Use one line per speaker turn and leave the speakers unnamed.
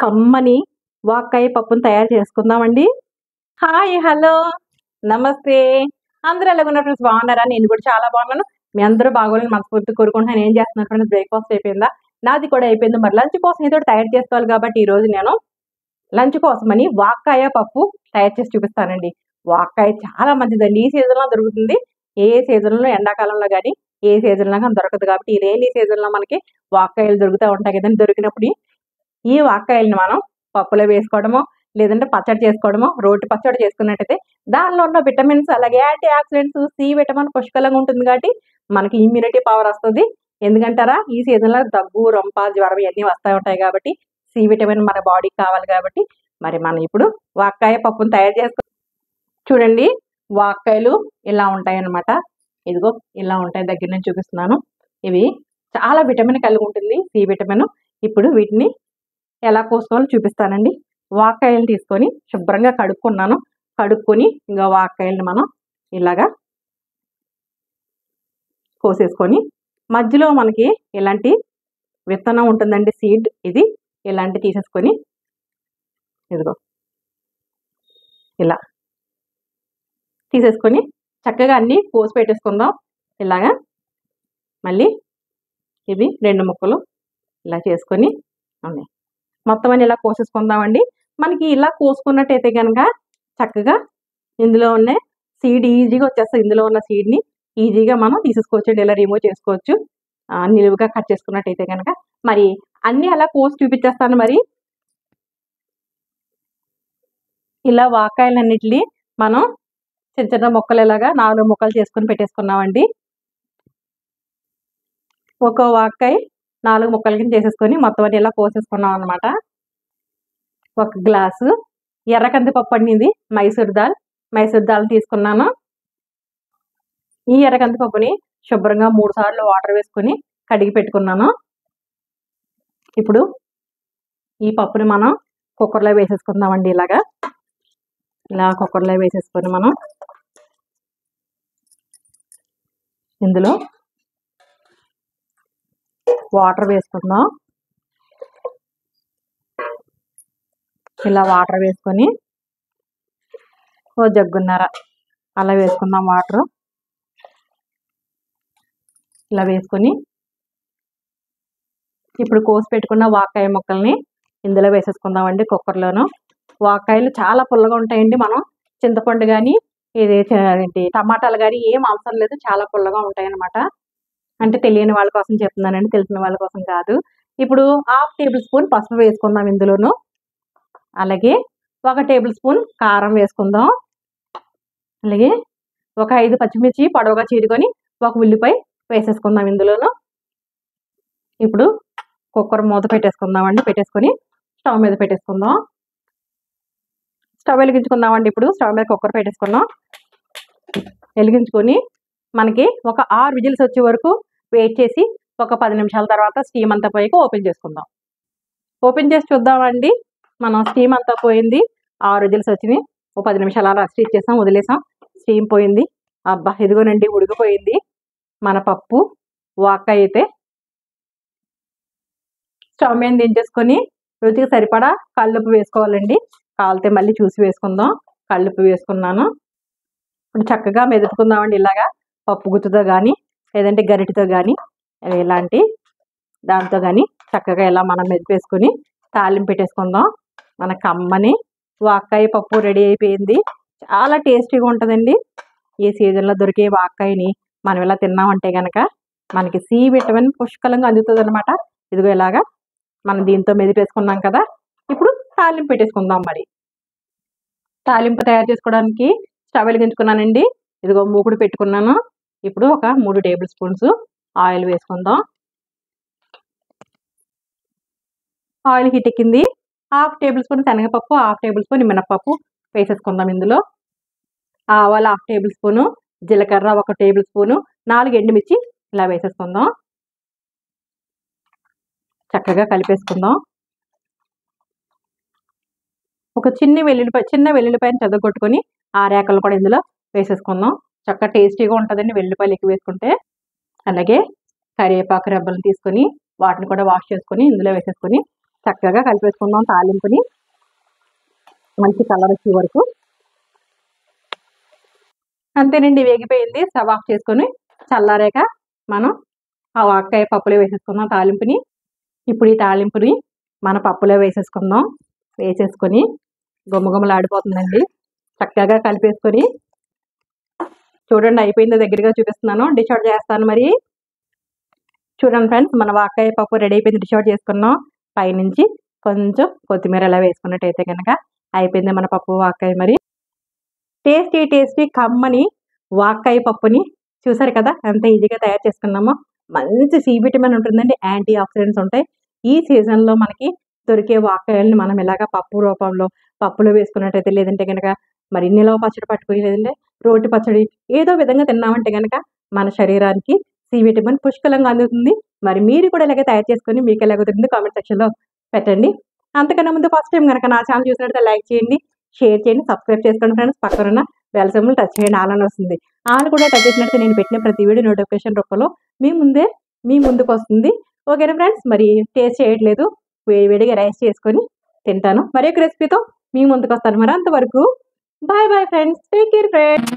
కమ్మని వాక్కాయ పప్పును తయారు చేసుకుందామండి. హాయ్, హలో, నమస్తే. అందరూ ఎలాగున్నారు ఫ్రెండ్స్? బాగున్నారా? నేను కూడా చాలా బాగున్నాను. మీ అందరూ బాగోవాలని మనస్ఫూర్తిగా కోరుకుంటున్నాను. ఏం చేస్తున్నారు ఫ్రెండ్స్? బ్రేక్ఫాస్ట్ అయిపోయిందా? నాది కూడా అయిపోయింది. మరి లంచ్ కోసం ఏదో తయారు చేసుకోవాలి కాబట్టి ఈరోజు నేను లంచ్ కోసమని వాక్కాయ పప్పు తయారు చేసి చూపిస్తానండి. వాక్కాయ చాలా మంచిదండి. ఈ సీజన్లో దొరుకుతుంది. ఏ సీజన్లో, ఎండాకాలంలో కానీ ఏ సీజన్లో కానీ దొరకదు కాబట్టి ఈ రైనీ సీజన్లో మనకి వాక్కాయలు దొరుకుతూ ఉంటాయి కదండి. దొరికినప్పుడు ఈ వాక్కాయల్ని మనం పప్పులో వేసుకోవడమో, లేదంటే పచ్చడి చేసుకోవడమో, రోటి పచ్చడి చేసుకున్నట్టయితే దానిలో ఉన్న విటమిన్స్, అలాగే యాంటీ ఆక్సిడెంట్స్, సి విటమిన్ పుష్కలంగా ఉంటుంది కాబట్టి మనకి ఇమ్యూనిటీ పవర్ వస్తుంది. ఎందుకంటారా, ఈ సీజన్లో దగ్గు, రొంప, జ్వరం ఇవన్నీ వస్తూ ఉంటాయి కాబట్టి సి విటమిన్ మన బాడీకి కావాలి కాబట్టి మరి మనం ఇప్పుడు వాక్కాయ పప్పును తయారు చేసుకో. చూడండి, వాక్కాయలు ఇలా ఉంటాయి అన్నమాట. ఇదిగో ఇలా ఉంటాయి. దగ్గర నుంచి చూపిస్తున్నాను. ఇవి చాలా విటమిన్ కలిగి ఉంటుంది, సి విటమిన్. ఇప్పుడు వీటిని ఎలా కోసుకోవాలో చూపిస్తానండి. వాక్కాయలు తీసుకొని శుభ్రంగా కడుక్కున్నాను. కడుక్కొని ఇంకా వాక్కాయలను మనం ఇలాగా కోసేసుకొని మధ్యలో మనకి ఇలాంటి విత్తనం ఉంటుందండి, సీడ్. ఇది ఇలాంటి తీసేసుకొని ఇదిగో ఇలా తీసేసుకొని చక్కగా అన్నీ కోసి పెట్టేసుకుందాం. ఇలాగా మళ్ళీ ఇవి 2 ముక్కలు ఇలా చేసుకొని ఉన్నాయి. మొత్తం అని ఇలా కోసేసుకుందామండి. మనకి ఇలా కోసుకున్నట్టయితే కనుక చక్కగా ఇందులో ఉన్న సీడ్ ఈజీగా వచ్చేస్తుంది. ఇందులో ఉన్న సీడ్ని ఈజీగా మనం తీసేసుకోవచ్చు, ఇలా రిమూవ్ చేసుకోవచ్చు. నిలువుగా కట్ చేసుకున్నట్టయితే కనుక మరి అన్నీ అలా కోసి చూపించేస్తాను. మరి ఇలా వాక్కాయలన్నిటిని మనం చిన్న చిన్న ముక్కలు ఇలాగా 4 ముక్కలు చేసుకొని పెట్టేసుకున్నామండి. ఒక వాక్కాయ 4 ముక్కల కింద చేసేసుకొని మొత్తం అన్ని ఇలా కోసేసుకున్నాం అనమాట. 1 గ్లాసు ఎర్ర కందిపప్పు అండి, మైసూర్ దాల్ తీసుకున్నాను. ఈ ఎర్ర కందిపప్పుని శుభ్రంగా 3 సార్లు వాటర్ వేసుకొని కడిగి పెట్టుకున్నాను. ఇప్పుడు ఈ పప్పుని మనం కుక్కర్లో వేసేసుకుందామండి. ఇలా కుక్కర్లో వేసేసుకొని మనం ఇందులో వాటర్ వేసుకుందాం. ఇలా వాటర్ వేసుకొని ఓ జగ్గున్నర అలా వేసుకుందాం వాటర్. ఇలా వేసుకొని ఇప్పుడు కోసి పెట్టుకున్న వాక్కాయ ముక్కల్ని ఇందులో వేసేసుకుందామండి కుక్కర్లోను. వాక్కాయలు చాలా పుల్లగా ఉంటాయండి. మనం చింతపండు కానీ ఏంటి టమాటాలు కానీ ఏం అవసరం లేదు, చాలా పుల్లగా ఉంటాయి అన్నమాట. అంటే తెలియని వాళ్ళ కోసం చెప్తున్నానండి, తెలిసిన వాళ్ళ కోసం కాదు. ఇప్పుడు 1/2 టేబుల్ స్పూన్ పసుపు వేసుకుందాం ఇందులోను. అలాగే 1 టేబుల్ స్పూన్ కారం వేసుకుందాం. అలాగే ఒక 5 పచ్చిమిర్చి పొడవుగా చీరుకొని 1 ఉల్లిపాయ వేసేసుకుందాం ఇందులోను. ఇప్పుడు కుక్కర్ మూత పెట్టేసుకుందామండి. పెట్టేసుకొని స్టవ్ మీద పెట్టేసుకుందాం. స్టవ్ వెలిగించుకుందామండి. ఇప్పుడు స్టవ్ మీద కుక్కర్ పెట్టేసుకుందాం. వెలిగించుకొని మనకి ఒక 6 విజిల్స్ వచ్చే వరకు వెయిట్ చేసి ఒక 10 నిమిషాల తర్వాత స్టీమ్ అంతా పోయాక ఓపెన్ చేసుకుందాం. ఓపెన్ చేసి చూద్దామండి. మనం స్టీమ్ అంతా పోయింది, 6 విజిల్స్ వచ్చినాయి. ఓ 10 నిమిషాలు అలా రెస్ట్ ఇచ్చేసాం, వదిలేసాం. స్టీమ్ పోయింది. అబ్బా, ఇదిగోనండి ఉడికిపోయింది మన పప్పు వాక్కాయ అయితే. స్టవ్ మీద దించేసుకొని రుచికి సరిపడా కల్లుప్పు వేసుకోవాలండి. కాలితే మళ్ళీ చూసి వేసుకుందాం. కల్లుప్పు వేసుకున్నాను. ఇప్పుడు చక్కగా మెదుపుకుందామండి. ఇలాగా పప్పు గుత్తుతో కానీ లేదంటే గరిటెతో కానీ ఇలాంటి దాంతో కానీ చక్కగా ఇలా మనం మెదిపేసుకొని తాలింపు పెట్టేసుకుందాం. మన కమ్మని వాక్కాయ పప్పు రెడీ అయిపోయింది. చాలా టేస్టీగా ఉంటుందండి. ఈ సీజన్లో దొరికే వాక్కాయని మనం ఇలా తిన్నామంటే కనుక మనకి సి విటమిన్ పుష్కలంగా అందుతుంది అనమాట. ఇదిగో ఇలాగా మనం దీంతో మెదిపేసుకున్నాం కదా. ఇప్పుడు తాలింపు పెట్టేసుకుందాం. మరి తాలింపు తయారు చేసుకోవడానికి స్టవ్ వెలిగించుకున్నానండి. ఇదిగో మూకుడు పెట్టుకున్నాను. ఇప్పుడు ఒక 3 టేబుల్ స్పూన్స్ ఆయిల్ వేసుకుందాం. ఆయిల్ హీట్ ఎక్కింది. 1/2 టేబుల్ స్పూన్ శనగపప్పు, 1/2 టేబుల్ స్పూన్ మినపప్పు వేసేసుకుందాం. ఇందులో ఆవాలు 1/2 టేబుల్ స్పూను, జీలకర్ర 1 టేబుల్ స్పూను, 4 ఎండుమిర్చి ఇలా వేసేసుకుందాం. చక్కగా కలిపేసుకుందాం. ఒక చిన్న వెల్లుల్లిపాయని చెదగొట్టుకొని ఆ రేకలు కూడా ఇందులో వేసేసుకుందాం. చక్కగా టేస్టీగా ఉంటుందండి వెల్లుల్లిపాయలు ఎక్కువ వేసుకుంటే. అలాగే కరివేపాకు రెబ్బలను తీసుకొని వాటిని కూడా వాష్ చేసుకొని ఇందులో వేసేసుకొని చక్కగా కలిపేసుకుందాం తాలింపుని మంచి కలర్ వచ్చే వరకు. అంతేనండి, వేగిపోయింది. స్టవ్ ఆఫ్ చేసుకొని చల్లారాక మనం ఆ వాక్కాయ పప్పులో వేసేసుకుందాం తాలింపుని. ఇప్పుడు ఈ తాలింపుని మన పప్పులో వేసేసుకుందాం. వేసేసుకొని గుమ్మగుమ్మలాడిపోతుందండి. చక్కగా కలిపేసుకొని చూడండి, అయిపోయిందో దగ్గరగా చూపిస్తున్నాను. డిష్ అవుట్ చేస్తాను మరి. చూడండి ఫ్రెండ్స్, మన వాక్కాయ పప్పు రెడీ అయిపోయింది. డిష్ అవుట్ చేసుకున్నాం. పైనుంచి కొంచెం కొత్తిమీర ఎలా వేసుకున్నట్టయితే కనుక అయిపోయింది మన పప్పు వాక్కాయ. మరి టేస్టీ కమ్మని వాక్కాయ పప్పుని చూసారు కదా, ఎంత ఈజీగా తయారు చేసుకున్నామో. మంచి సి విటమిన్ ఉంటుందండి, యాంటీ ఆక్సిడెంట్స్ ఉంటాయి. ఈ సీజన్లో మనకి దొరికే వాక్కాయల్ని మనం ఇలాగ పప్పు రూపంలో పప్పులో వేసుకున్నట్టయితే, లేదంటే కనుక మరి నిలవ పచ్చడి పట్టుకుని, లేదంటే రోటి పచ్చడి ఏదో విధంగా తిన్నామంటే కనుక మన శరీరానికి సి విటమిన్ పుష్కలంగా అందుతుంది. మరి మీరు కూడా ఇలాగే తయారు చేసుకొని మీకు ఎలాగ దొరికింది కామెంట్ సెక్షన్లో పెట్టండి. అంతకన్నా ముందు ఫస్ట్ టైం కనుక నా ఛానల్ చూసినట్లయితే లైక్ చేయండి, షేర్ చేయండి, సబ్స్క్రైబ్ చేసుకోండి ఫ్రెండ్స్. పక్కనున్న బెల్ సింబల్ టచ్ చేయండి, ఆల్ అని వస్తుంది. ఆల్ కూడా టచ్ చేసినట్టు నేను పెట్టిన ప్రతి వీడియో నోటిఫికేషన్ రూపంలో మీ ముందుకు వస్తుంది. ఓకేనా ఫ్రెండ్స్, మరి టేస్ట్ చేయట్లేదు, వేడివేడిగా రైస్ చేసుకొని తింటాను. మరి ఒక రెసిపీతో మీ ముందుకు వస్తాను. మరి అంతవరకు bye bye friends, take care friends.